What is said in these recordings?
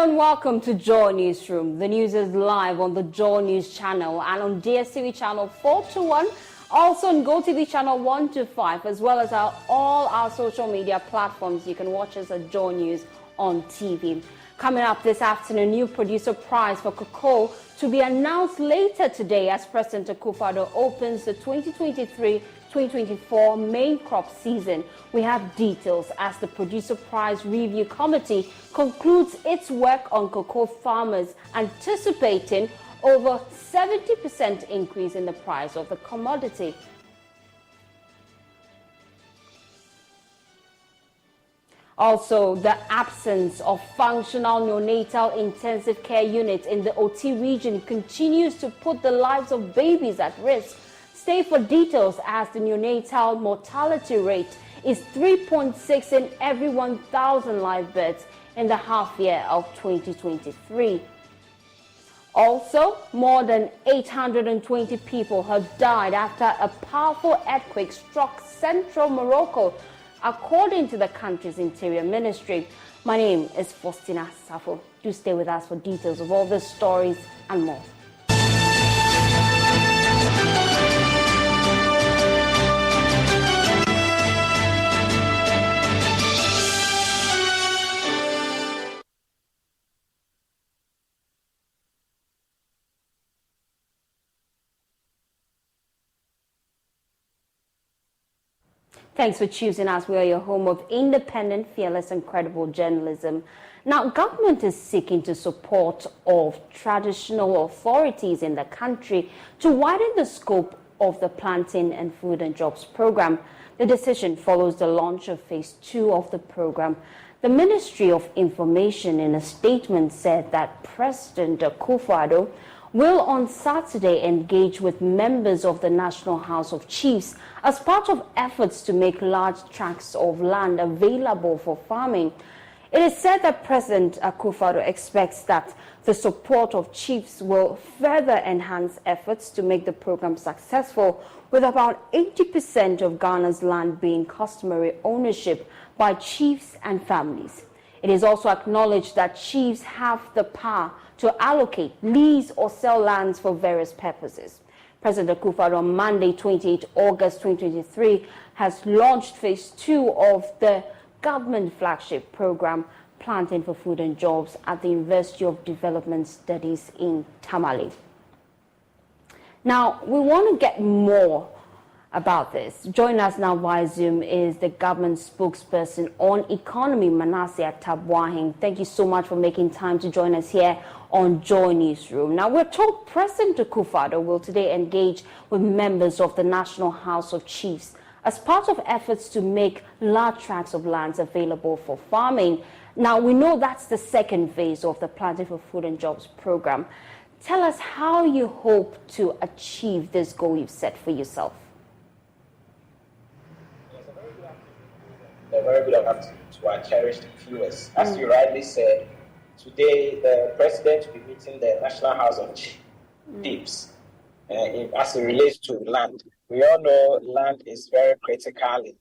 and welcome to Joy Newsroom. The news is live on the Joy News channel and on DSTV channel 421, also on GoTV channel 125, as well as all our social media platforms. You can watch us at Joy News on TV. Coming up this afternoon, new producer prize for cocoa to be announced later today as President Akufo-Addo opens the 2023-2024 main crop season. We have details as the Producer Prize Review Committee concludes its work on cocoa farmers, anticipating over 70% increase in the price of the commodity. Also, the absence of functional neonatal intensive care units in the OT region continues to put the lives of babies at risk. Stay for details as the neonatal mortality rate is 3.6 in every 1,000 live births in the half year of 2023. Also, more than 820 people have died after a powerful earthquake struck central Morocco, according to the country's interior ministry. My name is Faustina Safo. Do stay with us for details of all these stories and more. Thanks for choosing us. We are your home of independent, fearless, and credible journalism. Now, government is seeking to support of traditional authorities in the country to widen the scope of the Planting and Food and Jobs program. The decision follows the launch of Phase 2 of the program. The Ministry of Information in a statement said that President Akufo-Addo will on Saturday engage with members of the National House of Chiefs as part of efforts to make large tracts of land available for farming. It is said that President Akufo-Addo expects that the support of chiefs will further enhance efforts to make the program successful, with about 80% of Ghana's land being customary ownership by chiefs and families. It is also acknowledged that chiefs have the power to allocate, lease or sell lands for various purposes. President Akufo-Addo on Monday, 28 August 2023, has launched Phase 2 of the government flagship program, Planting for Food and Jobs, at the University of Development Studies in Tamale. Now, we want to get more about this. Joining us now via Zoom is the government spokesperson on economy, Manasseh Attabuahin. Thank you so much for making time to join us here on Joy Newsroom. Now, we're told President Akufo-Addo will today engage with members of the National House of Chiefs as part of efforts to make large tracts of lands available for farming. Now, we know that's the second phase of the Planting for Food and Jobs program. Tell us how you hope to achieve this goal you've set for yourself. A very good afternoon to our cherished viewers. As you rightly said, today the President will be meeting the National House of Chiefs as it relates to land. We all know land is very critical in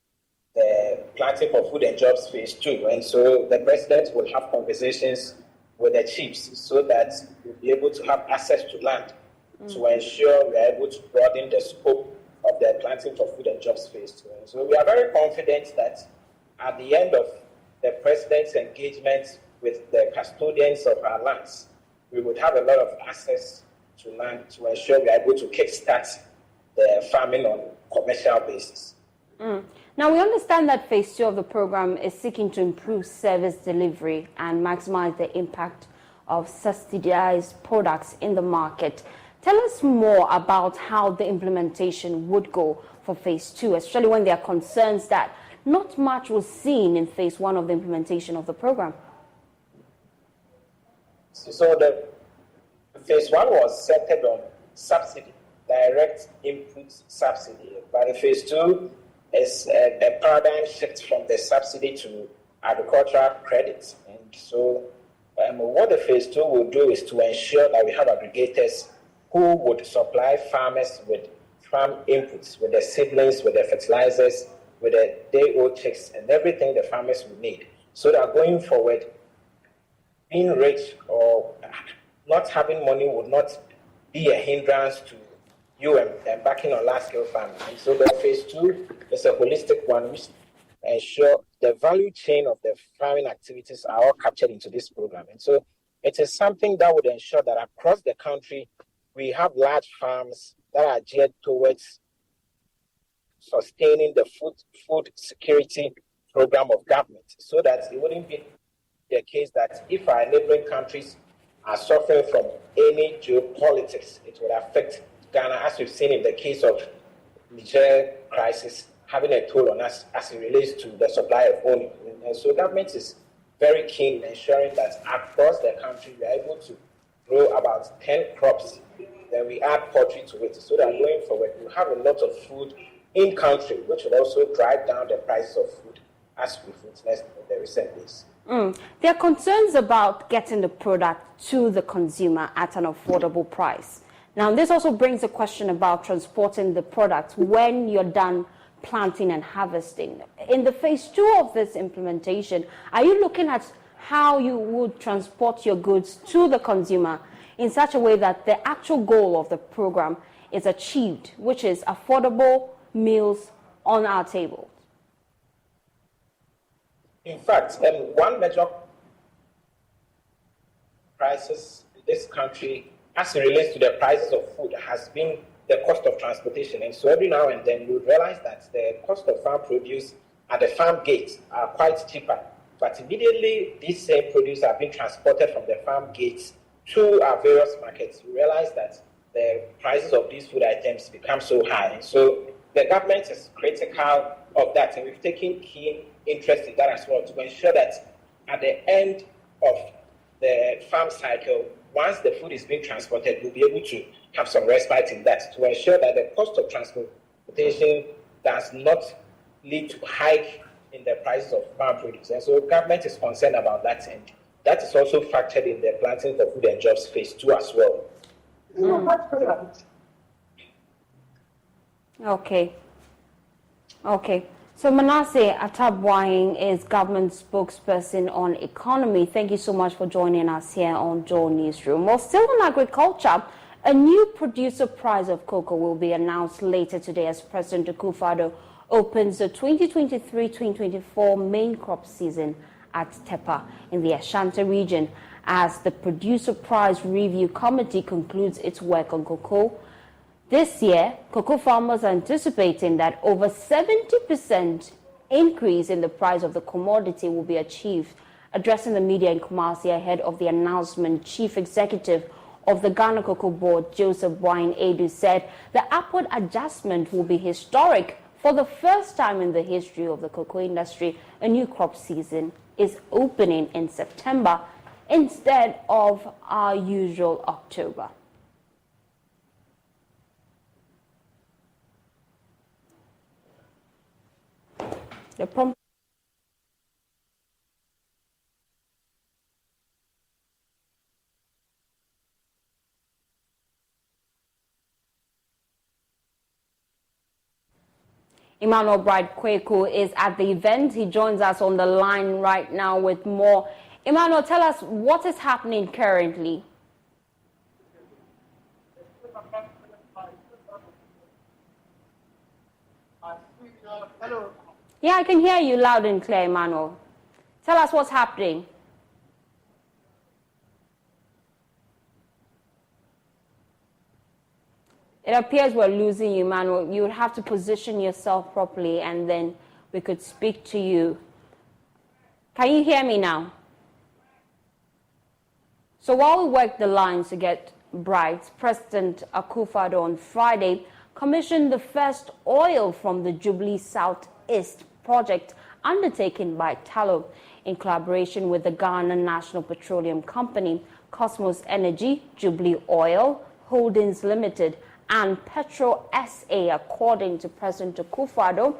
the Planting for Food and Jobs Phase 2, and so the President will have conversations with the chiefs so that we'll be able to have access to land to ensure we are able to broaden the scope of the Planting for Food and Jobs Phase 2. And so we are very confident that at the end of the President's engagement with the custodians of our lands, we would have a lot of access to land to ensure we are able to kickstart the farming on a commercial basis. Now, we understand that Phase 2 of the program is seeking to improve service delivery and maximize the impact of subsidized products in the market. Tell us more about how the implementation would go for Phase 2, especially when there are concerns that not much was seen in Phase 1 of the implementation of the program. So the Phase 1 was centered on subsidy, direct input subsidy. But the Phase 2 is a paradigm shift from the subsidy to agricultural credits. And so what the Phase 2 will do is to ensure that we have aggregators who would supply farmers with farm inputs, with the seedlings, with the fertilizers, with the day-old chicks, and everything the farmers will need. So that going forward, being rich or not having money would not be a hindrance to you embarking on large-scale farming. And so the phase 2 is a holistic one, which ensure the value chain of the farming activities are all captured into this program. And so it is something that would ensure that across the country, we have large farms that are geared towards sustaining the food security program of government, so that it wouldn't be the case that if our neighboring countries are suffering from any geopolitics, it would affect Ghana, as we've seen in the case of Niger crisis, having a toll on us as it relates to the supply of oil. And so government is very keen in ensuring that across the country we are able to grow about 10 crops, then we add poultry to it, so that going forward we have a lot of food in country, which will also drive down the prices of food as we've witnessed in the recent days. There are concerns about getting the product to the consumer at an affordable price. Now, this also brings a question about transporting the product when you're done planting and harvesting. In the phase 2 of this implementation, are you looking at how you would transport your goods to the consumer in such a way that the actual goal of the program is achieved, which is affordable meals on our tables? In fact, one major prices in this country as it relates to the prices of food has been the cost of transportation. And so every now and then you realize that the cost of farm produce at the farm gates are quite cheaper. But immediately these same produce are being transported from the farm gates to our various markets, you realize that the prices of these food items become so high. And so the government is critical of that, and we've taken keen interest in that as well, to ensure that at the end of the farm cycle, once the food is being transported, we'll be able to have some respite in that, to ensure that the cost of transportation does not lead to hike in the prices of farm produce. And so government is concerned about that, and that is also factored in the Planting for Food and Jobs phase 2 as well. Okay. So Manasseh Atabwahing is government spokesperson on economy. Thank you so much for joining us here on Joy Newsroom. Well, still on agriculture, a new producer prize of cocoa will be announced later today as President Akufo-Addo opens the 2023-2024 main crop season at Tepa in the Ashanti region, as the producer prize review committee concludes its work on cocoa. This year, cocoa farmers are anticipating that over 70% increase in the price of the commodity will be achieved. Addressing the media in Kumasi ahead of the announcement, Chief Executive of the Ghana Cocoa Board, Joseph Wine Edu, said the upward adjustment will be historic. For the first time in the history of the cocoa industry, a new crop season is opening in September instead of our usual October. Emmanuel Bright Kweku is at the event. He joins us on the line right now with more. Emmanuel, tell us what is happening currently. Hello. Yeah, I can hear you loud and clear, Emmanuel. Tell us what's happening. It appears we're losing you, Emmanuel. You would have to position yourself properly and then we could speak to you. Can you hear me now? So while we work the lines to get Bright, President Akufo-Addo on Friday commissioned the first oil from the Jubilee Southeast project undertaken by Tallow in collaboration with the Ghana National Petroleum Company, Cosmos Energy, Jubilee Oil Holdings Limited, and Petro SA, according to President Akufo-Addo,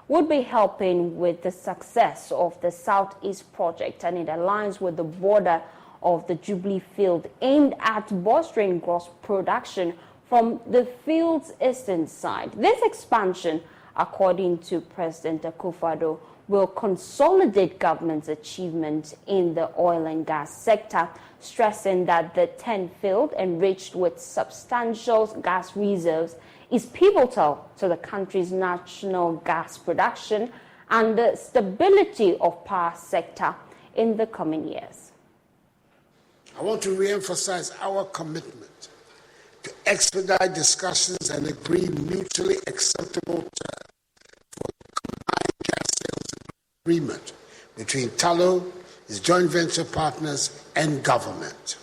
would be helping with the success of the Southeast project, and it aligns with the border of the Jubilee field aimed at bolstering gross production from the field's eastern side. This expansion, according to President Akufo-Addo, will consolidate government's achievements in the oil and gas sector, stressing that the 10 field enriched with substantial gas reserves is pivotal to the country's national gas production and the stability of power sector in the coming years. I want to re-emphasize our commitment to expedite discussions and agree mutually acceptable terms for the combined gas sales agreement between Tullow, its joint venture partners, and government.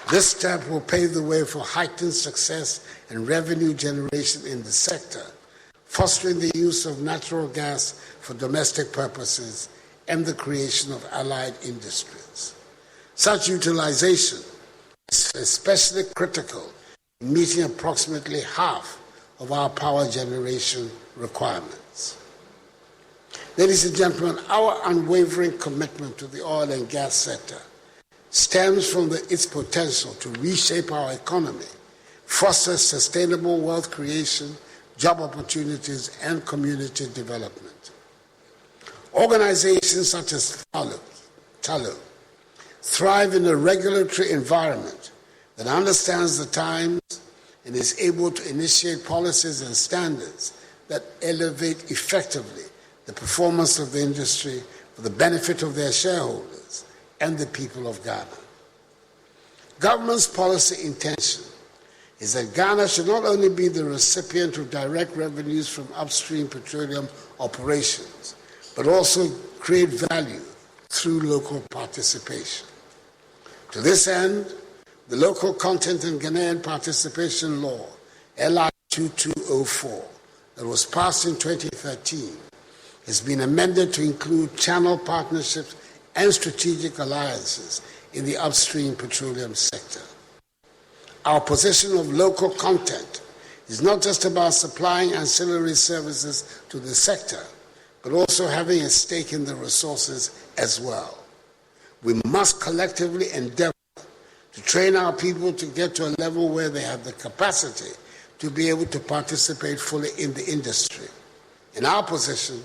This step will pave the way for heightened success and revenue generation in the sector, fostering the use of natural gas for domestic purposes and the creation of allied industries. Such utilization is especially critical in meeting approximately half of our power generation requirements. Ladies and gentlemen, our unwavering commitment to the oil and gas sector stems from its potential to reshape our economy, foster sustainable wealth creation, job opportunities, and community development. Organizations such as Tullow thrive in a regulatory environment that understands the times and is able to initiate policies and standards that elevate effectively the performance of the industry for the benefit of their shareholders and the people of Ghana. Government's policy intention is that Ghana should not only be the recipient of direct revenues from upstream petroleum operations, but also create value through local participation. To this end, the Local Content and Ghanaian Participation Law, LI 2204, that was passed in 2013, has been amended to include channel partnerships and strategic alliances in the upstream petroleum sector. Our position of local content is not just about supplying ancillary services to the sector, but also having a stake in the resources as well. We must collectively endeavor to train our people to get to a level where they have the capacity to be able to participate fully in the industry. And our position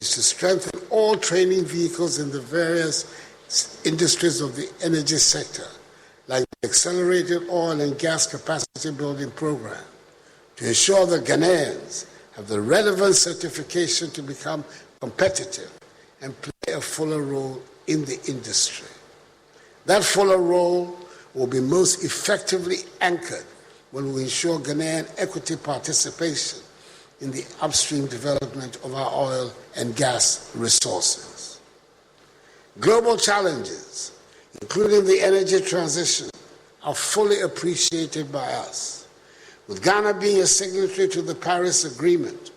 is to strengthen all training vehicles in the various industries of the energy sector, like the Accelerated Oil and Gas Capacity Building Program, to ensure that Ghanaians have the relevant certification to become competitive and play a fuller role in the industry. That fuller role will be most effectively anchored when we ensure Ghanaian equity participation in the upstream development of our oil and gas resources. Global challenges, including the energy transition, are fully appreciated by us. With Ghana being a signatory to the Paris Agreement,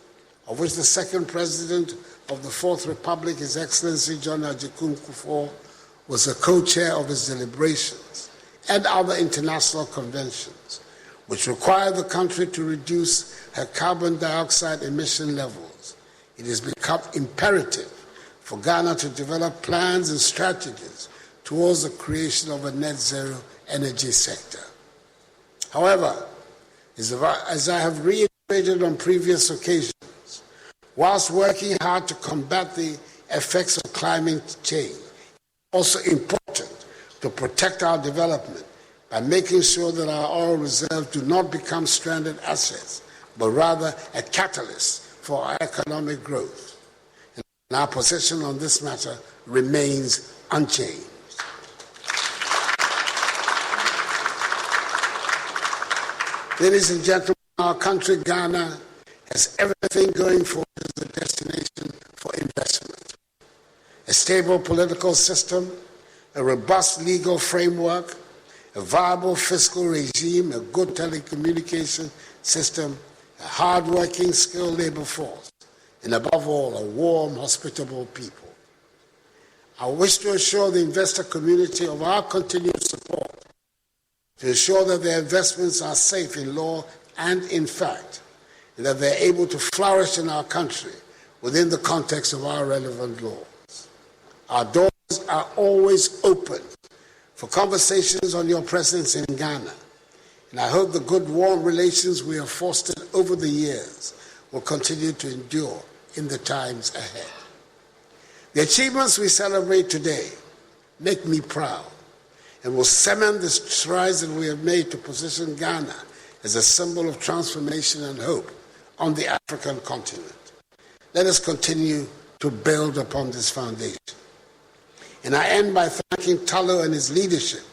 of which the second president of the Fourth Republic, His Excellency John Agyekum Kufuor, was a co-chair of its deliberations, and other international conventions, which require the country to reduce her carbon dioxide emission levels, it has become imperative for Ghana to develop plans and strategies towards the creation of a net zero energy sector. However, as I have reiterated on previous occasions, whilst working hard to combat the effects of climate change, it's also important to protect our development by making sure that our oil reserves do not become stranded assets, but rather a catalyst for our economic growth. And our position on this matter remains unchanged. Ladies and gentlemen, our country, Ghana, has everything going for it as a destination for investment. A stable political system, a robust legal framework, a viable fiscal regime, a good telecommunication system, a hard-working, skilled labor force, and above all, a warm, hospitable people. I wish to assure the investor community of our continued support to ensure that their investments are safe in law and in fact, and that they're able to flourish in our country within the context of our relevant laws. Our doors are always open for conversations on your presence in Ghana, And I hope the good, warm relations we have fostered over the years will continue to endure in the times ahead. The achievements we celebrate today make me proud and will cement the strides that we have made to position Ghana as a symbol of transformation and hope on the African continent. Let us continue to build upon this foundation. And I end by thanking Talo and his leadership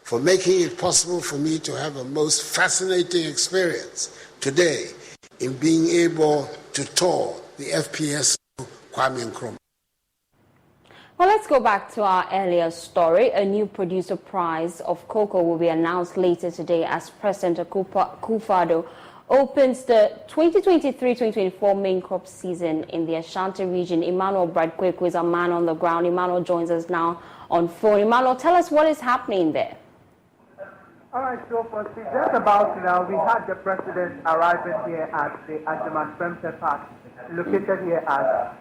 for making it possible for me to have a most fascinating experience today in being able to tour the FPS Kwame Nkrumah. Well, let's go back to our earlier story. A new producer prize of cocoa will be announced later today as President Akufo-Addo opens the 2023-2024 main crop season in the Ashanti region. Emmanuel Bradkweku is a man on the ground. Emmanuel joins us now on phone. Emmanuel, tell us what is happening there. All right, so firstly, just about now, we had the president arriving here at the Ajaman Femte Park, located here at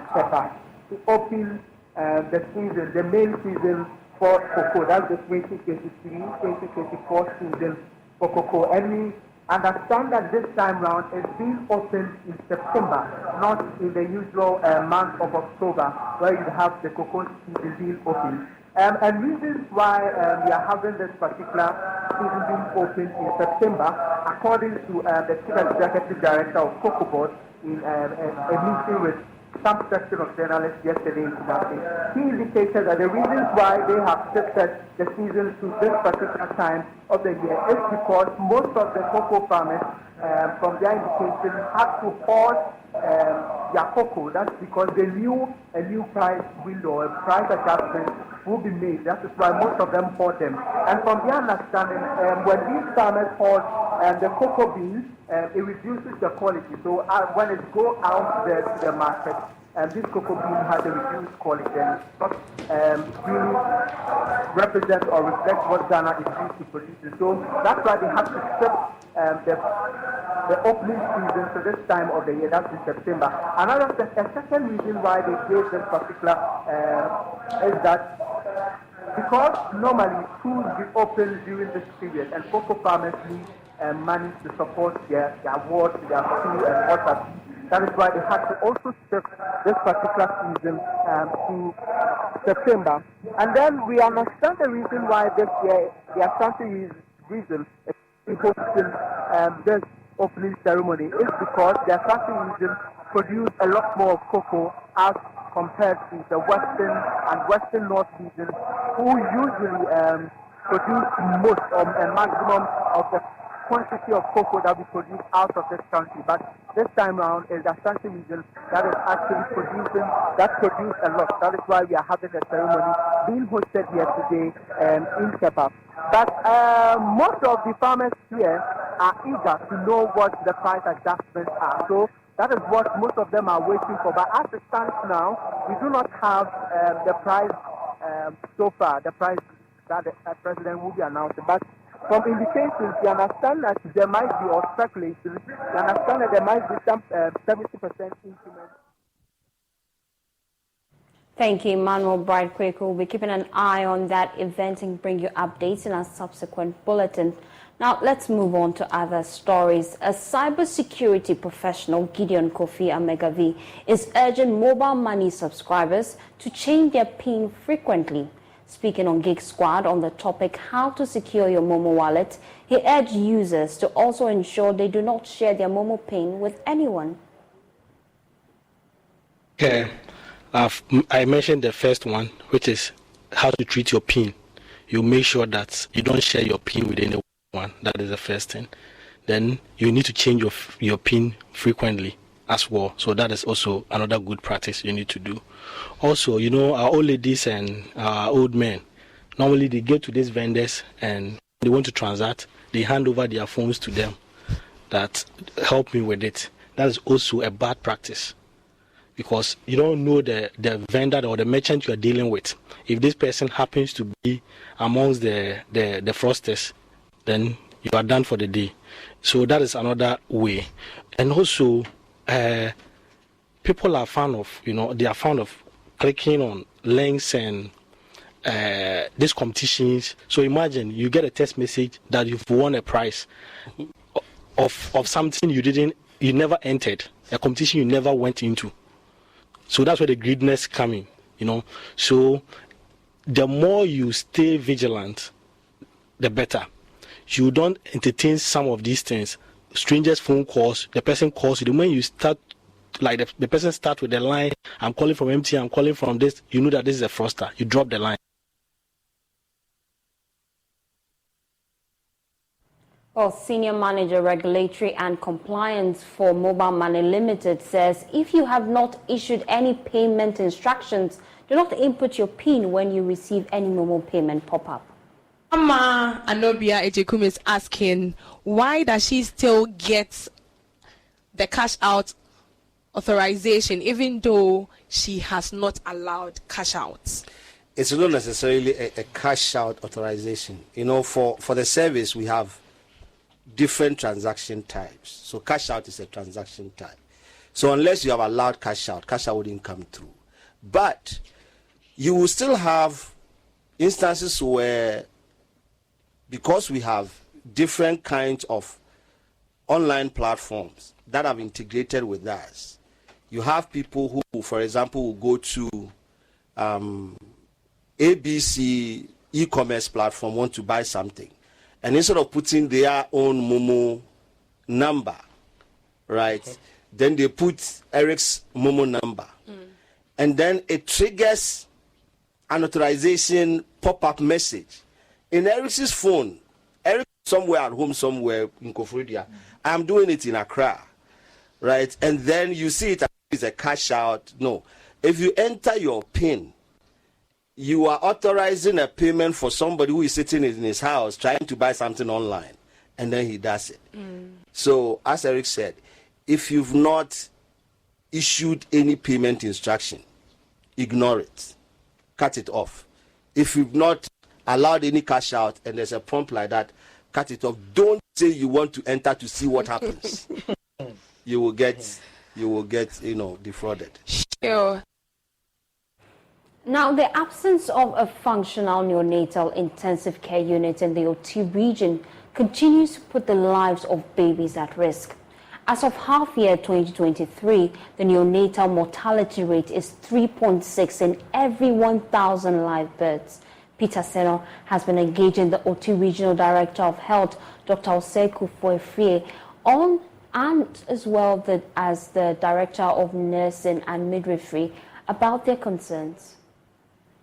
Tepa, to open the season, the main season for cocoa. That's the 2023-2024 season for cocoa. And we understand that this time round it's being opened in September, not in the usual month of October, where you have the cocoa season being open. And reasons why we are having this particular season being opened in September, according to the Chief Executive Director of Cocoa Board in a meeting with some section of journalists yesterday in Zimbabwe. He indicated that the reasons why they have shifted the season to this particular time of the year is because most of the cocoa farmers, from their indication, had to pause their cocoa. That's because they knew a new price window, a price adjustment will be made. That is why most of them bought them. And from their understanding, when these farmers pause the cocoa beans, it reduces the quality. So when it goes out to the market, this cocoa bean has a reduced quality and it's not really represent or reflect what Ghana is used to producing. So that's why they have to shift the opening season to this time of the year, that's in September. A second reason why they gave this particular is that because normally schools be open during this period and cocoa farmers need money to support their wards, their school and water. That is why they had to also shift this particular season to September. And then we understand the reason why this year the Ashanti region is hosting this opening ceremony is because the Ashanti region produce a lot more of cocoa as compared to the western and western north regions, who usually produce most or a maximum of the quantity of cocoa that we produce out of this country. But this time around is the Ashanti region that is actually produce a lot. That is why we are having a ceremony being hosted here today in Tepa. But most of the farmers here are eager to know what the price adjustments are. So that is what most of them are waiting for. But as it stands now, we do not have the price so far, the price that the president will be announcing. But from indications, we understand that there might be, or speculation, we understand that there might be some 70% increment. Thank you, Emmanuel Bradkweku. We'll be keeping an eye on that event and bring you updates in our subsequent bulletin. Now, let's move on to other stories. A cybersecurity professional, Gideon Kofi Amegavi, is urging mobile money subscribers to change their PIN frequently. Speaking on Gig Squad on the topic how to secure your Momo wallet, he urged users to also ensure they do not share their Momo PIN with anyone. Okay. I mentioned the first one, which is how to treat your PIN. You make sure that you don't share your PIN with anyone. That is the first thing. Then you need to change your PIN frequently as well. So that is also another good practice you need to do. Also, our old ladies and our old men, normally they get to these vendors and they want to transact. They hand over their phones to them. That help me with it. That is also a bad practice. Because you don't know the vendor or the merchant you are dealing with. If this person happens to be amongst the fraudsters, then you are done for the day. So that is another way. And also, people are fond of, they are fond of clicking on links and these competitions. So imagine you get a text message that you've won a prize of something you never entered, a competition you never went into. So that's where the greediness coming, So the more you stay vigilant, the better. You don't entertain some of these things. Strangers' phone calls, the person calls you. The moment you start, like the person starts with the line, I'm calling from MT, I'm calling from this, you know that this is a fraudster. You drop the line. Well, Senior Manager Regulatory and Compliance for Mobile Money Limited says if you have not issued any payment instructions, do not input your PIN when you receive any normal payment pop-up. Mama Anobia Ejekum is asking, why does she still get the cash out authorization even though she has not allowed cash outs? It's not necessarily a cash out authorization. For the service, we have different transaction types. So cash out is a transaction type. So unless you have allowed cash out wouldn't come through. But you will still have instances where, because we have different kinds of online platforms that have integrated with us, you have people who, for example, will go to ABC e-commerce platform, want to buy something. And instead of putting their own Momo number, right, then they put Eric's Momo number. And then it triggers an authorization pop-up message. In Eric's phone, Eric somewhere at home, somewhere in Koforidua, I'm doing it in Accra, right? And then you see it as a cash out. No. If you enter your PIN, you are authorizing a payment for somebody who is sitting in his house trying to buy something online, and then he does it. So, as Eric said, if you've not issued any payment instruction, ignore it. Cut it off. If you've not allowed any cash out and there's a prompt like that, cut it off. Don't say you want to enter to see what happens. You will get, defrauded. Sure. Now, the absence of a functional neonatal intensive care unit in the OT region continues to put the lives of babies at risk. As of half year 2023, the neonatal mortality rate is 3.6 in every 1,000 live births. Peter Seno has been engaging the OT Regional Director of Health, Dr. Oseku Foefrie, and as well as the Director of Nursing and Midwifery about their concerns.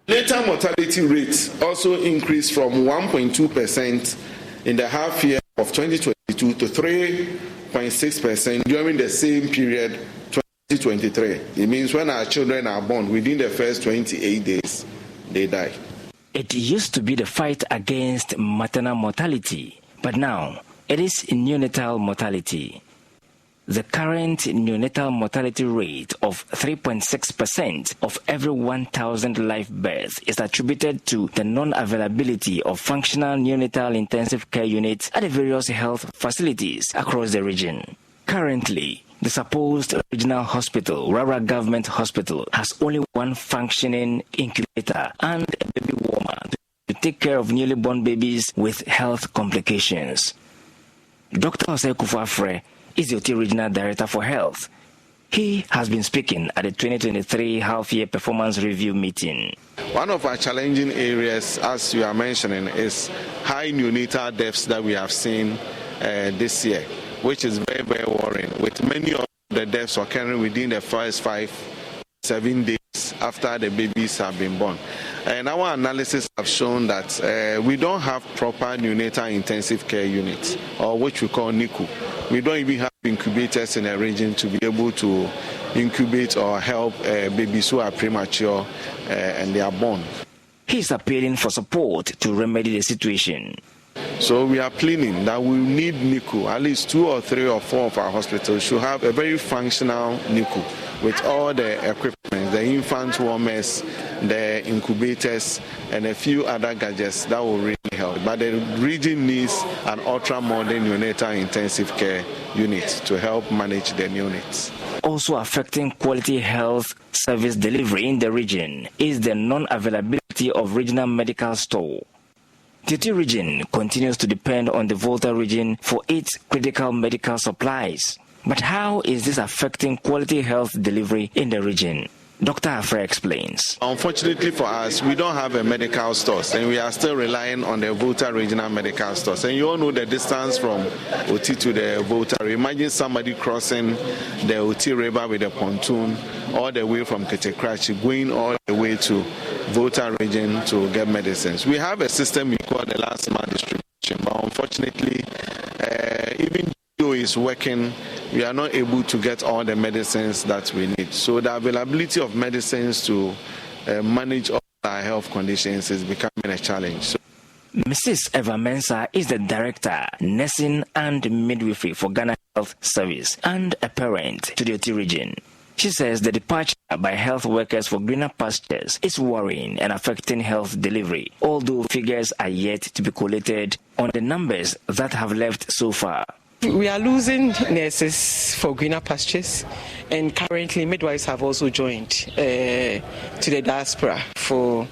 Neonatal mortality rate also increased from 1.2% in the half year of 2022 to 3.6% during the same period 2023. It means when our children are born, within the first 28 days, they die. It used to be the fight against maternal mortality, but now it is neonatal mortality. The current neonatal mortality rate of 3.6% of every 1,000 live births is attributed to the non-availability of functional neonatal intensive care units at the various health facilities across the region. Currently, the supposed regional hospital, Rara Government Hospital, has only one functioning incubator and a baby warmer to take care of newly born babies with health complications. Dr. Oseku Foefrie is the OT Regional Director for Health. He has been speaking at the 2023 half-year performance review meeting. One of our challenging areas, as you are mentioning, is high neonatal deaths that we have seen this year, which is very, very worrying, with many of the deaths occurring within the first 5-7 days after the babies have been born. And our analysis have shown that we don't have proper neonatal intensive care units, or which we call NICU. We don't even have incubators in the region to be able to incubate or help babies who are premature and they are born. He's appealing for support to remedy the situation. So we are pleading that we need NICU. At least 2 or 3 or 4 of our hospitals should have a very functional NICU with all the equipment, the infant warmers, the incubators, and a few other gadgets that will really help. But the region needs an ultra-modern neonatal intensive care unit to help manage the neonates. Also affecting quality health service delivery in the region is the non-availability of regional medical store. The Oti region continues to depend on the Volta region for its critical medical supplies. But how is this affecting quality health delivery in the region? Dr. Afre explains. Unfortunately for us, we don't have a medical stores, and we are still relying on the Volta regional medical stores. And you all know the distance from Oti to the Volta. Imagine somebody crossing the Oti River with a pontoon all the way from Ketekrachi, going all the way to Volta region to get medicines. We have a system we call the last mile distribution, but unfortunately, even though it's working, we are not able to get all the medicines that we need. So the availability of medicines to manage all our health conditions is becoming a challenge. So Mrs. Eva Mensah is the Director, Nursing and Midwifery for Ghana Health Service and a parent to the Oti region. She says the departure by health workers for greener pastures is worrying and affecting health delivery, although figures are yet to be collated on the numbers that have left so far. We are losing nurses for greener pastures, and currently midwives have also joined to the diaspora for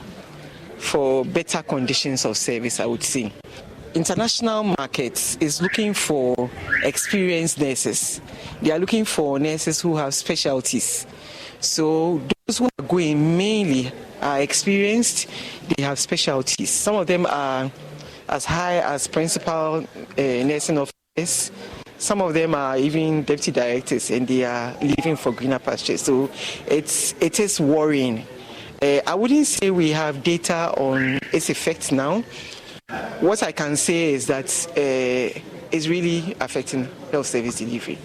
better conditions of service, I would say. International markets is looking for experienced nurses. They are looking for nurses who have specialties. So those who are going mainly are experienced, they have specialties. Some of them are as high as principal nursing officers. Some of them are even deputy directors, and they are leaving for greener pastures. So it is worrying. I wouldn't say we have data on its effects now. What I can say is that it's really affecting health service delivery.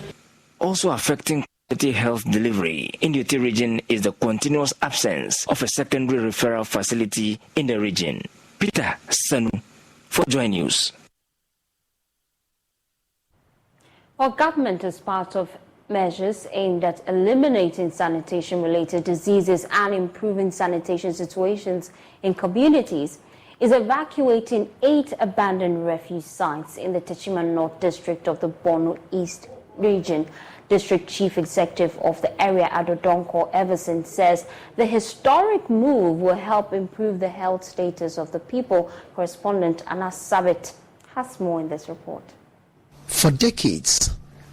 Also affecting quality health delivery in the Oti region is the continuous absence of a secondary referral facility in the region. Peter Sanu for JoyNews. Our government, as part of measures aimed at eliminating sanitation-related diseases and improving sanitation situations in communities, is evacuating 8 abandoned refuse sites in the Techima North District of the Borno East region. District Chief Executive of the area, Adodonko Everson, says the historic move will help improve the health status of the people. Correspondent Anna Sabit has more in this report. For decades,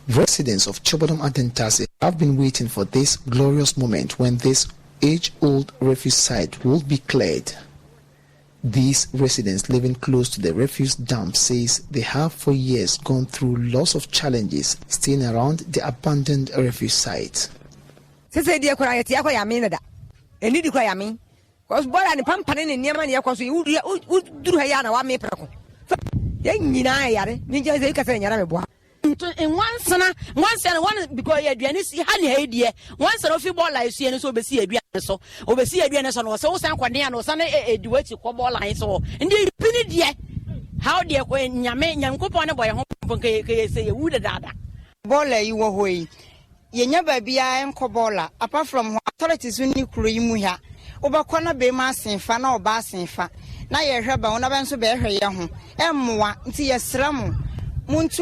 residents of Chobodom and Dentase have been waiting for this glorious moment when this age-old refuse site will be cleared. These residents living close to the refuse dump says they have for years gone through lots of challenges staying around the abandoned refuse site. In one sana one because you see honey idea once of you ball like see so be see a so obesi aduane so no so san kwade no san e duati ko ball line so ndi pini die how de ko nyame nyankopon ne boy ho ke say wu da dada ball yi wo hoyi ye nya ba bia enko ball apart from authorities ni kuro yi mu ha obakọ na be ma senfa na oba senfa na ye hwe ba wona ba nso be hwe ye ho emmoa nti ye sramu Fortunately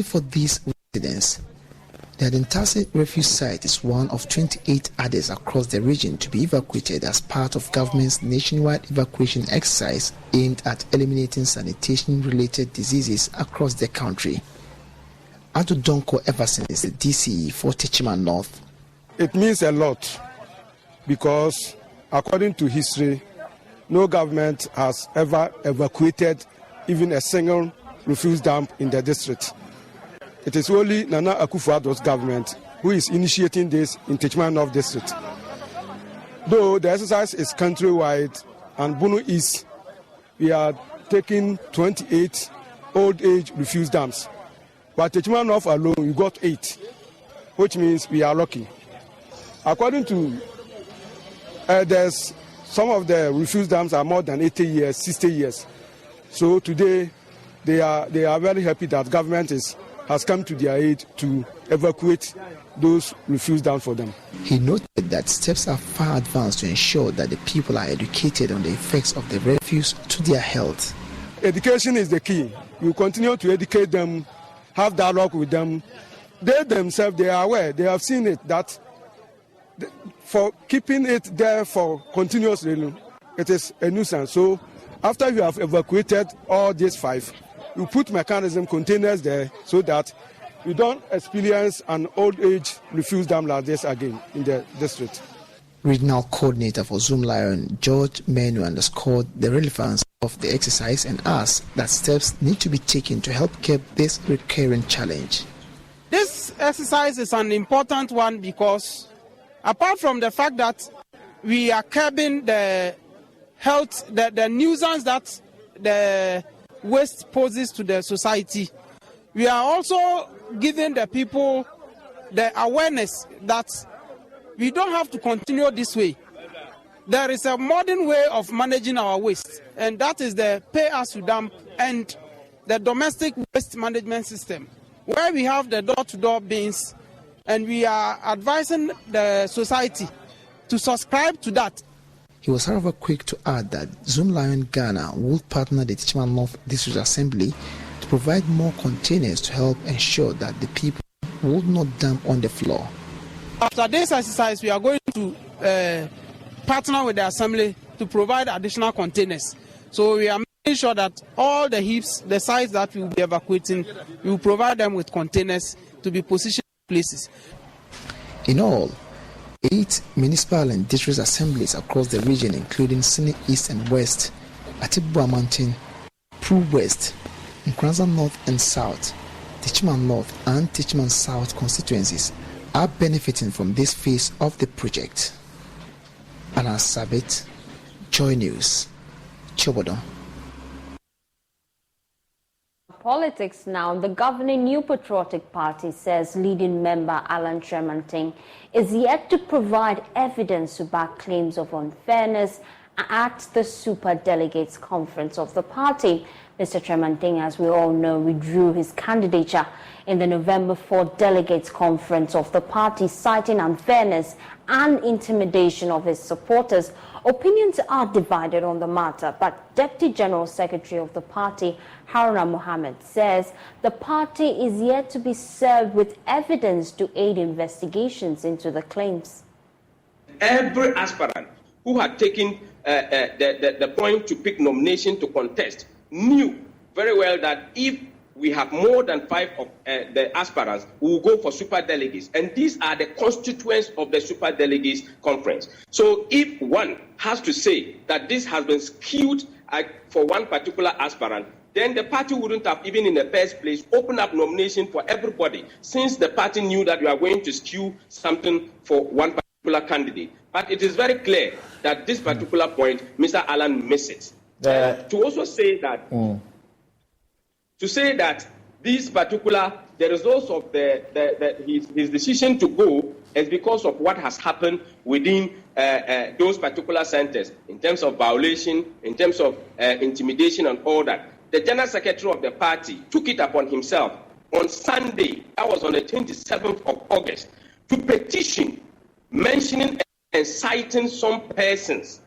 for these residents, the Dentase refuse site is one of 28 others across the region to be evacuated as part of government's nationwide evacuation exercise aimed at eliminating sanitation-related diseases across the country. Adodonko Everson is the DCE for Techima North. It means a lot because, according to history, no government has ever evacuated even a single refuse dump in the district. It is only Nana Akufo-Addo's government who is initiating this in Techima North District. Though the exercise is countrywide and Borno East, we are taking 28 old age refuse dumps. But Techima North alone, we got 8, which means we are lucky. According to there's some of the refuse dams are more than 80 years, 60 years. So today, they are very happy that government has come to their aid to evacuate those refuse dams for them. He noted that steps are far advanced to ensure that the people are educated on the effects of the refuse to their health. Education is the key. You continue to educate them, have dialogue with them. They themselves, they are aware, they have seen it, that for keeping it there for continuously, it is a nuisance. So after you have evacuated all these 5, you put mechanism containers there so that you don't experience an old age refuse dam like this again in the district. Regional Coordinator for Zoom Lion, George Menu, underscored the relevance of the exercise and asked that steps need to be taken to help curb this recurring challenge. This exercise is an important one because apart from the fact that we are curbing the health, the nuisance that the waste poses to the society, we are also giving the people the awareness that we don't have to continue this way. There is a modern way of managing our waste, and that is the pay-as-you-dump and the domestic waste management system, where we have the door-to-door bins, and we are advising the society to subscribe to that. He was, however, quick to add that Zoom Lion Ghana will partner the Techiman North District Assembly to provide more containers to help ensure that the people will not dump on the floor. After this exercise, we are going to partner with the Assembly to provide additional containers. So we are making sure that all the heaps, the sites that we will be evacuating, we will provide them with containers to be positioned in places. In all, 8 municipal and district assemblies across the region, including Sydney East and West, Atibua Mountain, Pru West, Nkranza North and South, Techiman North and Techiman South constituencies, are benefiting from this phase of the project. Anna Sabit, Joy News, Chobodon. Politics now. The governing New Patriotic Party says leading member Alan Tremantin is yet to provide evidence to back claims of unfairness at the Super Delegates Conference of the party. Mr. Tremantin, as we all know, withdrew his candidature in the November 4 Delegates Conference of the party, citing unfairness and intimidation of his supporters. Opinions are divided on the matter, but Deputy General Secretary of the party, Haruna Mohammed, says the party is yet to be served with evidence to aid investigations into the claims. Every aspirant who had taken the point to pick nomination to contest knew very well that if we have more than 5 of the aspirants, we will go for super delegates. And these are the constituents of the super delegates conference. So if one has to say that this has been skewed for one particular aspirant, then the party wouldn't have, even in the first place, opened up nomination for everybody, since the party knew that we are going to skew something for one particular candidate. But it is very clear that this particular point, Mr. Allen missed it. To also say that to say that this particular, the results of his decision to go is because of what has happened within those particular centers in terms of violation, in terms of intimidation and all that. The General Secretary of the party took it upon himself on Sunday, that was on the 27th of August, to petition mentioning and citing some persons,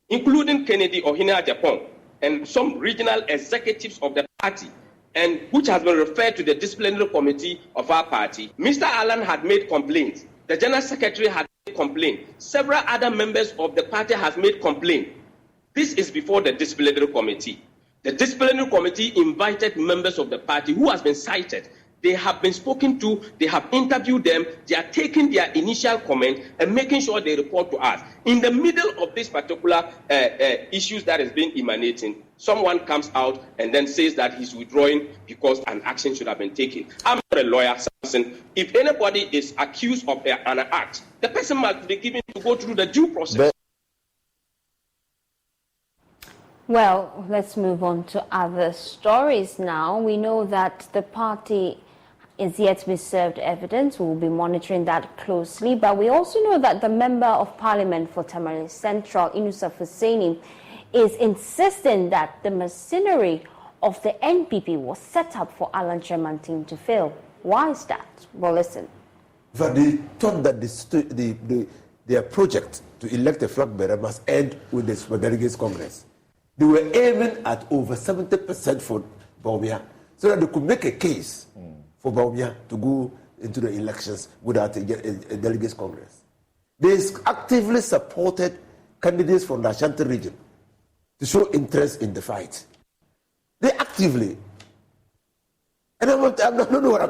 including Kennedy Ohina Japan, and some regional executives of the party, and which has been referred to the disciplinary committee of our party. Mr. Allen had made complaints. The General Secretary had made complaints. Several other members of the party have made complaints. This is before the disciplinary committee. The disciplinary committee invited members of the party who has been cited. They have been spoken to, they have interviewed them, they are taking their initial comment and making sure they report to us. In the middle of this particular issues that has been emanating, someone comes out and then says that he's withdrawing because an action should have been taken. I'm not a lawyer, Samson. If anybody is accused of an act, the person must be given to go through the due process. Well, let's move on to other stories now. We know that the party is yet to be served evidence. We will be monitoring that closely. But we also know that the Member of Parliament for Tamale Central, Inusa Hussaini, is insisting that the machinery of the NPP was set up for Alan Tremantin to fail. Why is that? Well, listen. But they thought that their project to elect a flag bearer must end with the Super Delegates Congress. They were aiming at over 70% for Bawumia, so that they could make a case for Bawumia to go into the elections without a Delegates Congress. They actively supported candidates from the Ashanti region to show interest in the fight. They actively. And I don't know what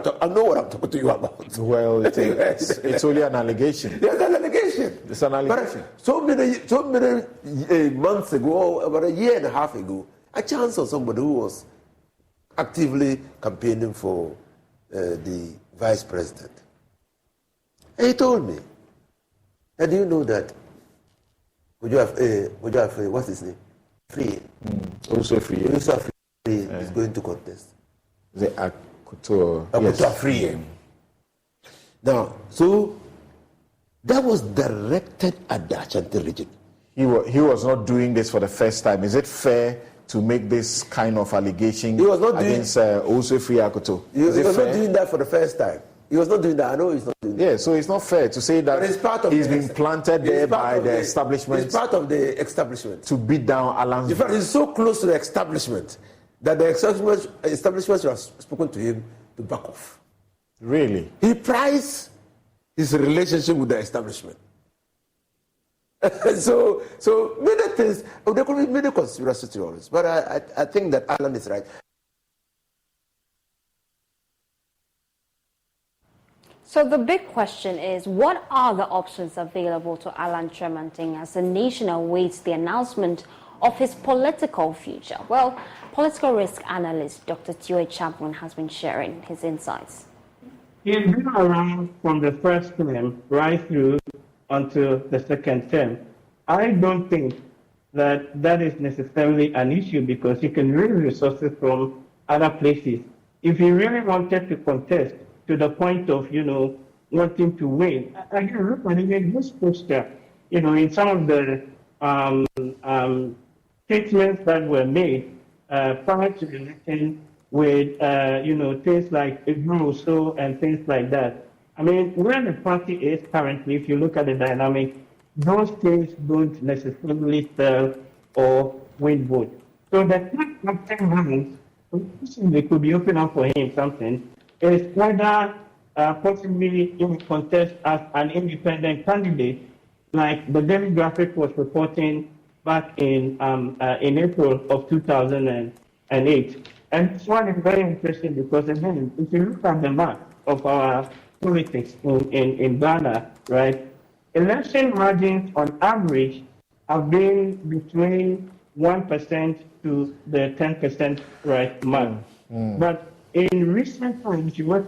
I'm talking to you about. Well, it's only an allegation. There's an allegation. It's an allegation. But so many months ago, about a year and a half ago, a chance of somebody who was actively campaigning for the vice president. And he told me, and do you know that? Would you have what's his name? Free. Also free. Is going to contest. The Akuto Free. Now, so that was directed at the Ashanti region. He was not doing this for the first time. Is it fair to make this kind of allegation against also Free Akuto? He was not doing that for the first time. He was not doing that. I know he's not doing that. Yeah, so it's not fair to say that he's been planted there by the establishment. It's part of the establishment. To beat down Alan's. In fact, he's so close to the establishment that the establishment has spoken to him to back off. Really? He prized his relationship with the establishment. so many things, there could be many conspiracy theories, but I think that Alan is right. So the big question is, what are the options available to Alan Tremantin as the nation awaits the announcement of his political future? Well, political risk analyst Dr. Tioe Chapman has been sharing his insights. He's been around from the first term right through until the second term. I don't think that is necessarily an issue because he can raise resources from other places. If he really wanted to contest to the point of, wanting to win, again, look at even this poster, in some of the statements that were made prior to the election with, things like so and things like that. I mean, where the party is currently, if you look at the dynamic, those things don't necessarily sell or win votes. So the third option round, they could be open up for him something, is whether possibly in contest as an independent candidate, like the demographic was reporting back in April of 2008. And this one is very interesting because, again, if you look at the map of our politics in Ghana, right, election margins on average have been between 1% to the 10% right mark. But in recent times, you're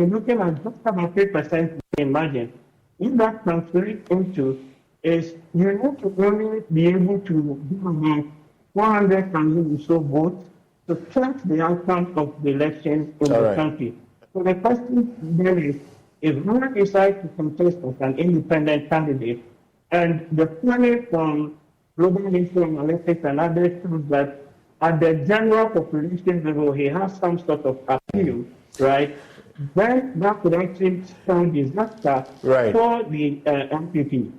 looking at just about 3% in margin. What that translates into is you need to only be able to give about 400,000 or so votes to change the outcome of the election in the country. So the question then is, if one decides to contest as an independent candidate, and the planning from Global Info Analytics and others shows that at the general population level, he has some sort of appeal, right? Then that could actually spell disaster for the MPP.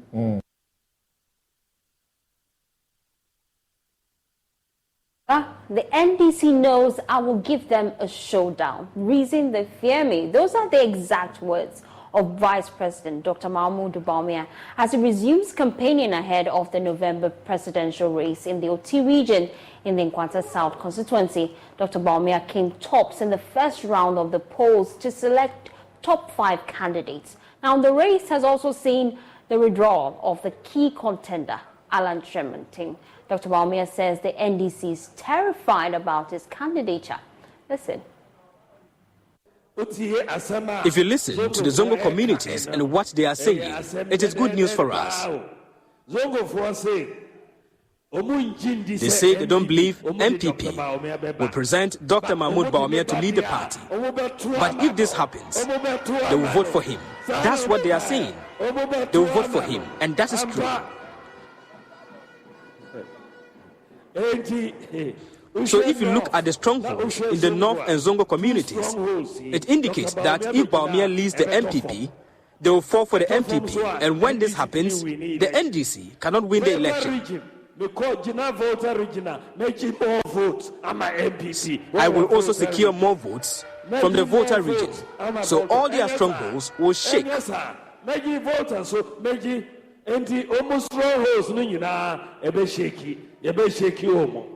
The NDC knows I will give them a showdown. Reason they fear me. Those are the exact words of Vice President Dr. Mahmoud Bawumia as he resumes campaigning ahead of the November presidential race in the Oti region in the Nkwanta South constituency. Dr. Bawumia came tops in the first round of the polls to select top 5 candidates. Now, the race has also seen the withdrawal of the key contender, Alan Tremantin. Dr. Bawumia says the NDC is terrified about his candidature. Listen. If you listen to the Zongo communities and what they are saying, it is good news for us. They say they don't believe MPP will present Dr. Mahmoud Bawumia to lead the party. But if this happens, they will vote for him. That's what they are saying. They will vote for him, and that is true. So if you look at the strongholds in the North and Zongo communities, it indicates that if Bawumia leads the MPP, they will fall for the MPP. And when this happens, the NDC cannot win the election. I will also secure more votes from the voter region. So all their strongholds will shake. Meji voters so meji enti almost row holes no nyina ebe shaky omo.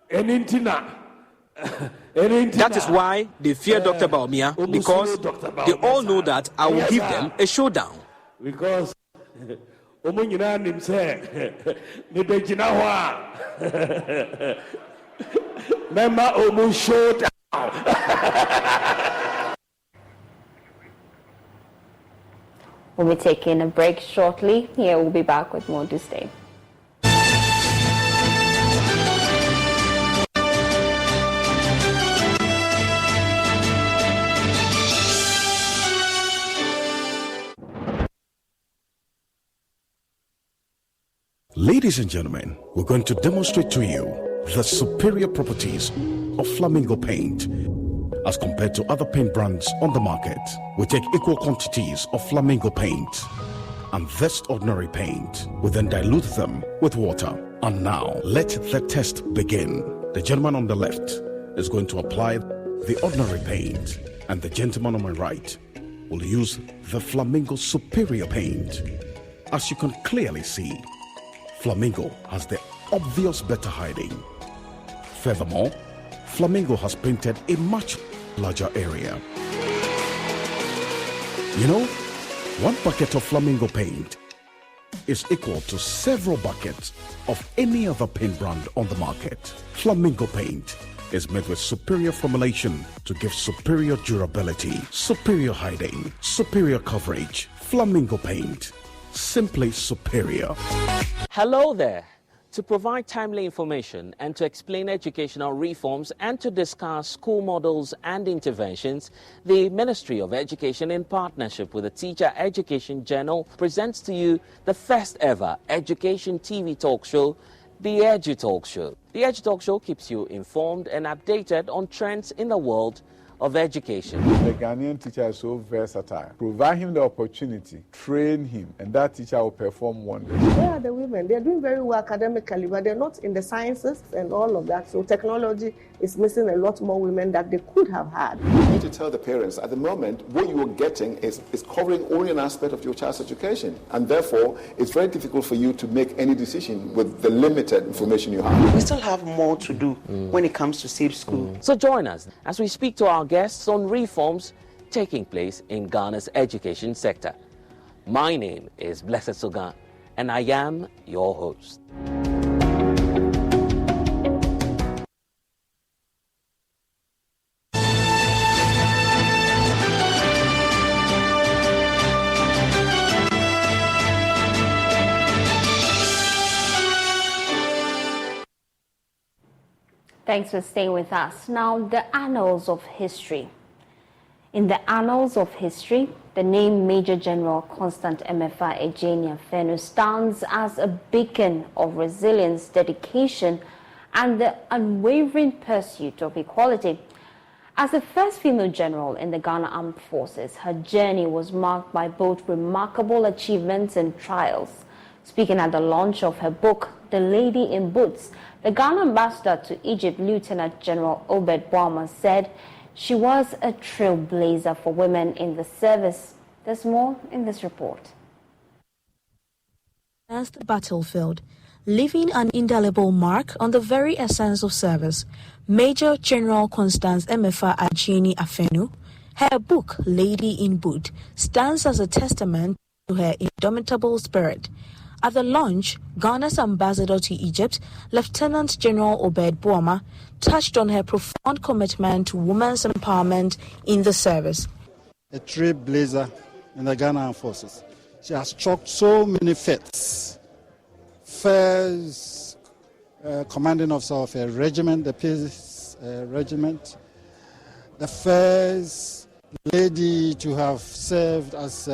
Enintina. That is why they fear Dr. Bawumia, because they all know that I will give them a showdown. Because omo nyina nim say me be gina ho a member omo showdown. We'll be taking a break shortly. Here we'll be back with more to stay. Ladies and gentlemen, we're going to demonstrate to you the superior properties of Flamingo paint. As compared to other paint brands on the market, we take equal quantities of Flamingo paint and this ordinary paint. We then dilute them with water. And now, let the test begin. The gentleman on the left is going to apply the ordinary paint, and the gentleman on my right will use the Flamingo superior paint. As you can clearly see, Flamingo has the obvious better hiding. Furthermore, Flamingo has painted a much larger area. You know, 1 bucket of Flamingo paint is equal to several buckets of any other paint brand on the market. Flamingo paint is made with superior formulation to give superior durability, superior hiding, superior coverage. Flamingo paint, simply superior. Hello there. To provide timely information and to explain educational reforms and to discuss school models and interventions, the Ministry of Education, in partnership with the Teacher Education Journal, presents to you the first ever education TV talk show, the Edu Talk Show. The Edu Talk Show keeps you informed and updated on trends in the world of education. The Ghanaian teacher is so versatile. Provide him the opportunity, train him, and that teacher will perform wonders. Where are the women? They're doing very well academically, but they're not in the sciences and all of that. So technology is missing a lot more women that they could have had. You need to tell the parents, at the moment, what you are getting is covering only an aspect of your child's education. And therefore, it's very difficult for you to make any decision with the limited information you have. We still have more to do when it comes to safe school. So join us as we speak to our guests on reforms taking place in Ghana's education sector. My name is Blessed Sogan, and I am your host. Thanks for staying with us. Now, the annals of history. In the annals of history, the name Major General Constant Emefa Ejeni Afenu stands as a beacon of resilience, dedication, and the unwavering pursuit of equality. As the first female general in the Ghana Armed Forces, her journey was marked by both remarkable achievements and trials. Speaking at the launch of her book, The Lady in Boots, the Ghana ambassador to Egypt, Lieutenant General Obed Boama, said she was a trailblazer for women in the service. There's more in this report. The battlefield, leaving an indelible mark on the very essence of service, Major General Constance Emefa Ejeni Afenu, her book, Lady in Boot, stands as a testament to her indomitable spirit. At the launch, Ghana's ambassador to Egypt, Lieutenant General Obed Boama, touched on her profound commitment to women's empowerment in the service. A trailblazer in the Ghana Armed Forces. She has chalked so many feats. First commanding officer of a regiment, the Peace Regiment. The first lady to have served as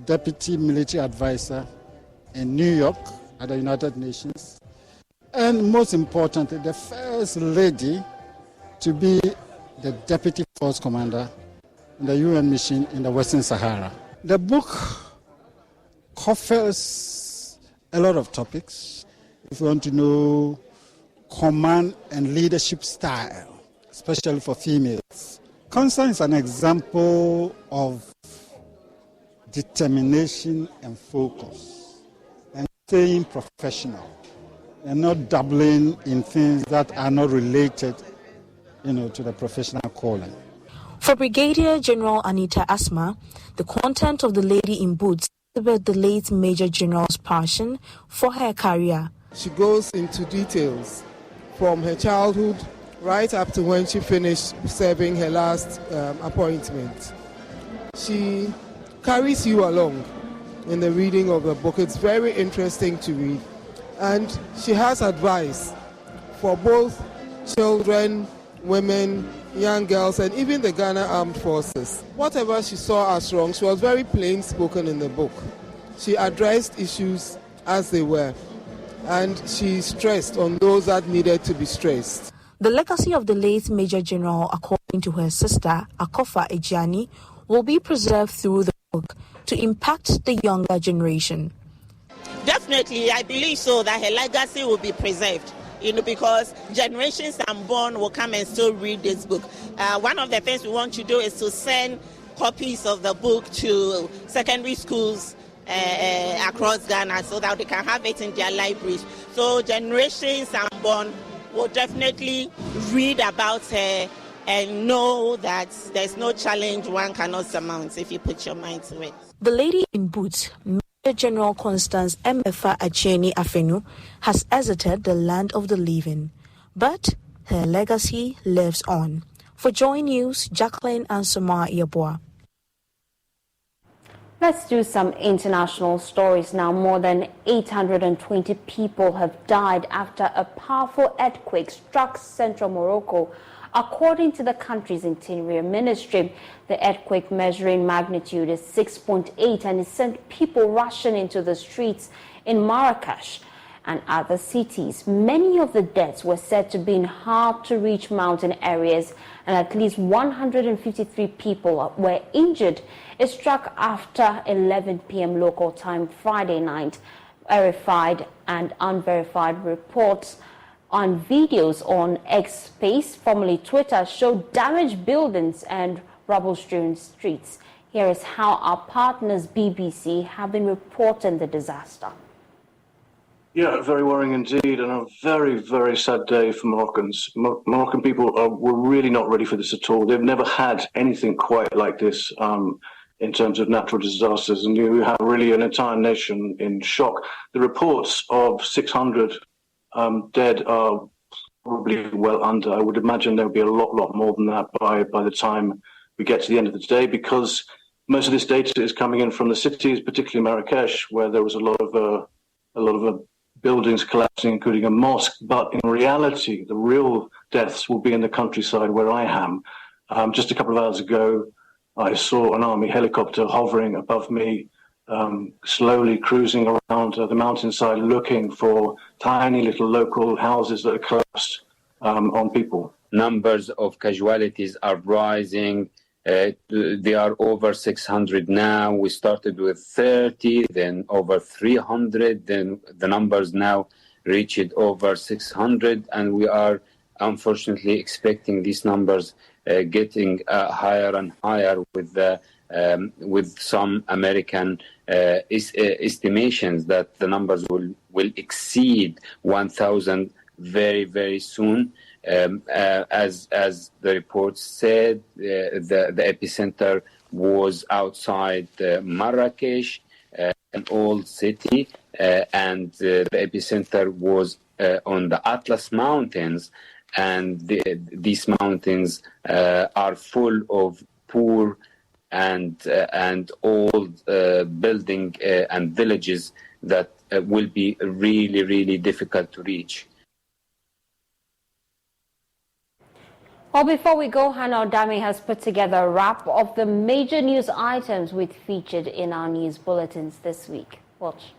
deputy military advisor in New York at the United Nations, and most importantly, the first lady to be the deputy force commander in the UN mission in the Western Sahara. The book covers a lot of topics. If you want to know command and leadership style, especially for females. Constance is an example of determination and focus, and staying professional, and not dabbling in things that are not related, to the professional calling. For Brigadier General Anita Asma, the content of The Lady in Boots about the late Major General's passion for her career. She goes into details from her childhood right up to when she finished serving her last appointment. She carries you along in the reading of the book. It's very interesting to read. And she has advice for both children, women, young girls, and even the Ghana Armed Forces. Whatever she saw as wrong, she was very plain spoken in the book. She addressed issues as they were, and she stressed on those that needed to be stressed. The legacy of the late Major General, according to her sister, Akofa Ejiani, will be preserved through the book to impact the younger generation. Definitely, I believe so, that her legacy will be preserved. Because generations unborn will come and still read this book. One of the things we want to do is to send copies of the book to secondary schools across Ghana so that they can have it in their libraries. So generations unborn will definitely read about her and know that there's no challenge one cannot surmount if you put your mind to it. The Lady in Boots, Major General Constance Emefa Acheni Afenu, has exited the land of the living, but her legacy lives on. For Joy News, Jacqueline Ansoma Yeboah. Let's do some international stories now. More than 820 people have died after a powerful earthquake struck central Morocco, according to the country's interior ministry. The earthquake, measuring magnitude, is 6.8 and it sent people rushing into the streets in Marrakesh and other cities. Many of the deaths were said to be in hard-to-reach mountain areas, and at least 153 people were injured. It struck after 11 p.m. local time Friday night. Verified and unverified reports on videos on X Space, formerly Twitter, showed damaged buildings and rubble-strewn streets. Here is how our partners BBC have been reporting the disaster. Yeah, very worrying indeed, and a very, very sad day for Moroccans. Moroccan people were really not ready for this at all. They've never had anything quite like this in terms of natural disasters, and you have really an entire nation in shock. The reports of 600 dead are probably well under. I would imagine there'll be a lot more than that by the time we get to the end of the day, because most of this data is coming in from the cities, particularly Marrakesh, where there was a lot of buildings collapsing, including a mosque. But in reality, the real deaths will be in the countryside where I am. Just a couple of hours ago, I saw an army helicopter hovering above me, slowly cruising around the mountainside, looking for tiny little local houses that are collapsed on people. Numbers of casualties are rising. They are over 600 now. We started with 30, then over 300, then the numbers now reached over 600, and we are unfortunately expecting these numbers getting higher and higher with some American estimations that the numbers will exceed 1,000 very, very soon. As the report said, the epicenter was outside Marrakesh, an old city, and the epicenter was on the Atlas Mountains, and these mountains are full of poor and old building and villages that will be really, really difficult to reach. Well, before we go, Hannah Odami has put together a wrap of the major news items we've featured in our news bulletins this week. Watch.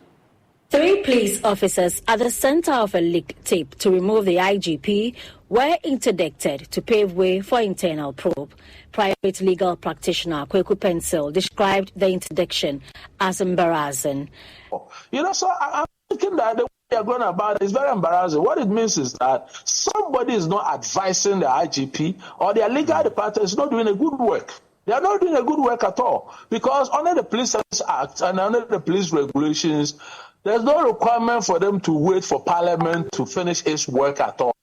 3 police officers at the center of a leaked tape to remove the IGP were interdicted to pave way for internal probe. Private legal practitioner Kweku Pencil described the interdiction as embarrassing. So I'm thinking that the way they're going about it is very embarrassing. What it means is that somebody is not advising the IGP, or their legal department is not doing a good work. They are not doing a good work at all, because under the Police Service Act and under the police regulations, there's no requirement for them to wait for Parliament to finish its work at all.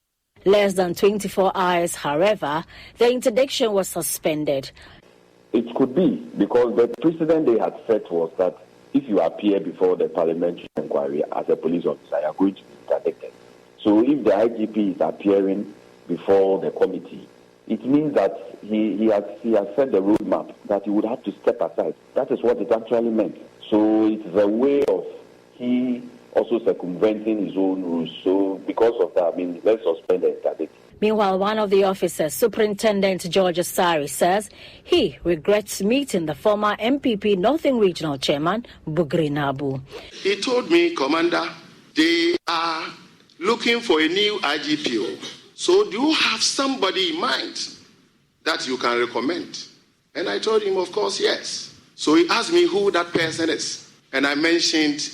Less than 24 hours, however, the interdiction was suspended. It could be because the precedent they had set was that if you appear before the parliamentary inquiry as a police officer, you are going to be interdicted. So if the IGP is appearing before the committee, it means that he has set the roadmap that he would have to step aside. That is what it actually meant. So it's a way of he also circumventing his own rules. So because of that, I mean, let's suspend the interdict. Meanwhile, one of the officers, Superintendent George Asari, says he regrets meeting the former MPP Northern Regional Chairman, Bugri Nabu. He told me, Commander, they are looking for a new IGPO. So do you have somebody in mind that you can recommend? And I told him, of course, yes. So he asked me who that person is. And I mentioned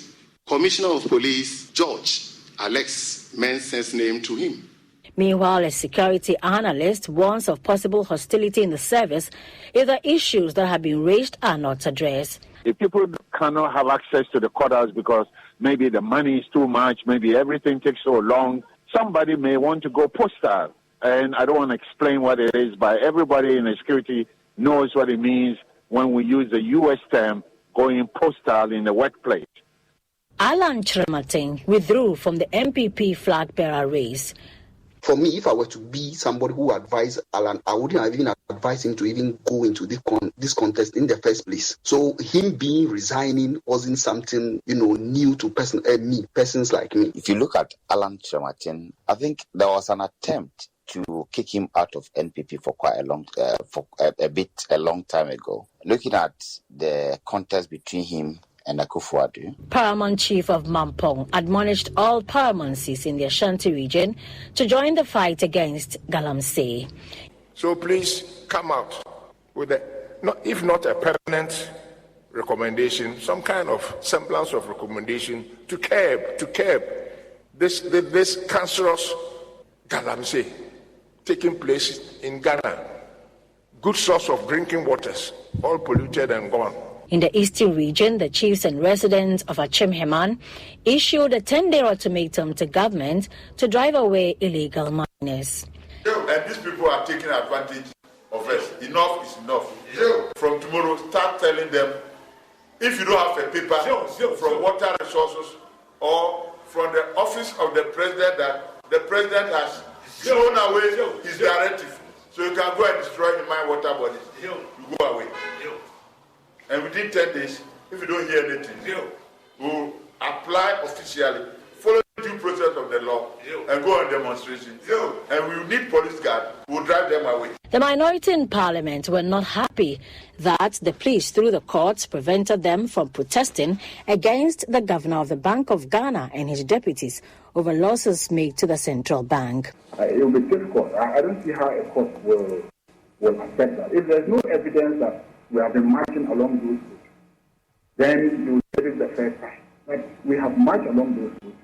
Commissioner of Police, George Alex Mensah's name to him. Meanwhile, a security analyst warns of possible hostility in the service if the issues that have been raised are not addressed. If people cannot have access to the courthouse because maybe the money is too much, maybe everything takes so long, somebody may want to go postal. And I don't want to explain what it is, but everybody in the security knows what it means when we use the U.S. term going postal in the workplace. Alan Chiramatin withdrew from the MPP flag bearer race. For me, if I were to be somebody who advised Alan, I wouldn't have even advised him to even go into this contest in the first place. So him resigning wasn't something, new to persons like me. If you look at Alan Chiramatin, I think there was an attempt to kick him out of NPP for quite a long time ago. Looking at the contest between him and Akufo-Addo. Paramount Chief of Mampong admonished all paramountcies in the Ashanti region to join the fight against Galamsey. So please come out with if not a permanent recommendation, some kind of semblance of recommendation to curb this cancerous Galamsey taking place in Ghana. Good source of drinking waters, all polluted and gone. In the eastern region, the chiefs and residents of Achimheman issued a 10-day ultimatum to government to drive away illegal miners. And these people are taking advantage of us. Enough is enough. From tomorrow, start telling them, if you don't have a paper from water resources or from the office of the president that the president has thrown away his directive, so you can go and destroy the mine water bodies. You go away. And within 10 days, if you don't hear anything, we'll apply officially, follow the due process of the law, and go on demonstration. And we will need police guard who will drive them away. The minority in Parliament were not happy that the police, through the courts, prevented them from protesting against the governor of the Bank of Ghana and his deputies over losses made to the central bank. It will be difficult. I don't see how a court will accept that. If there's no evidence that we have been marching along those routes, then you will get it the first time. But we have marched along those routes.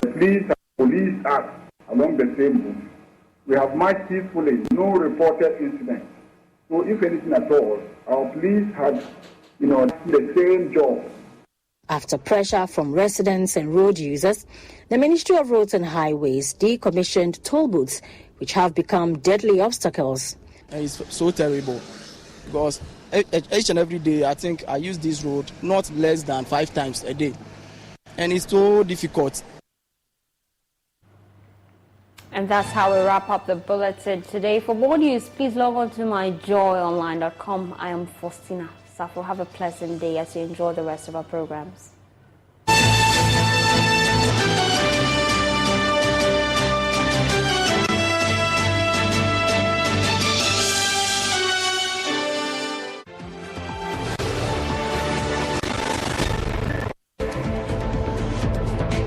The police are along the same route. We have marched peacefully, no reported incidents. So if anything at all, our police had, the same job. After pressure from residents and road users, the Ministry of Roads and Highways decommissioned toll booths, which have become deadly obstacles. It's so terrible because each and every day, I think I use this road not less than 5 times a day. And it's so difficult. And that's how we wrap up the bulletin today. For more news, please log on to myjoyonline.com. I am Faustina Safo. Have a pleasant day as you enjoy the rest of our programs.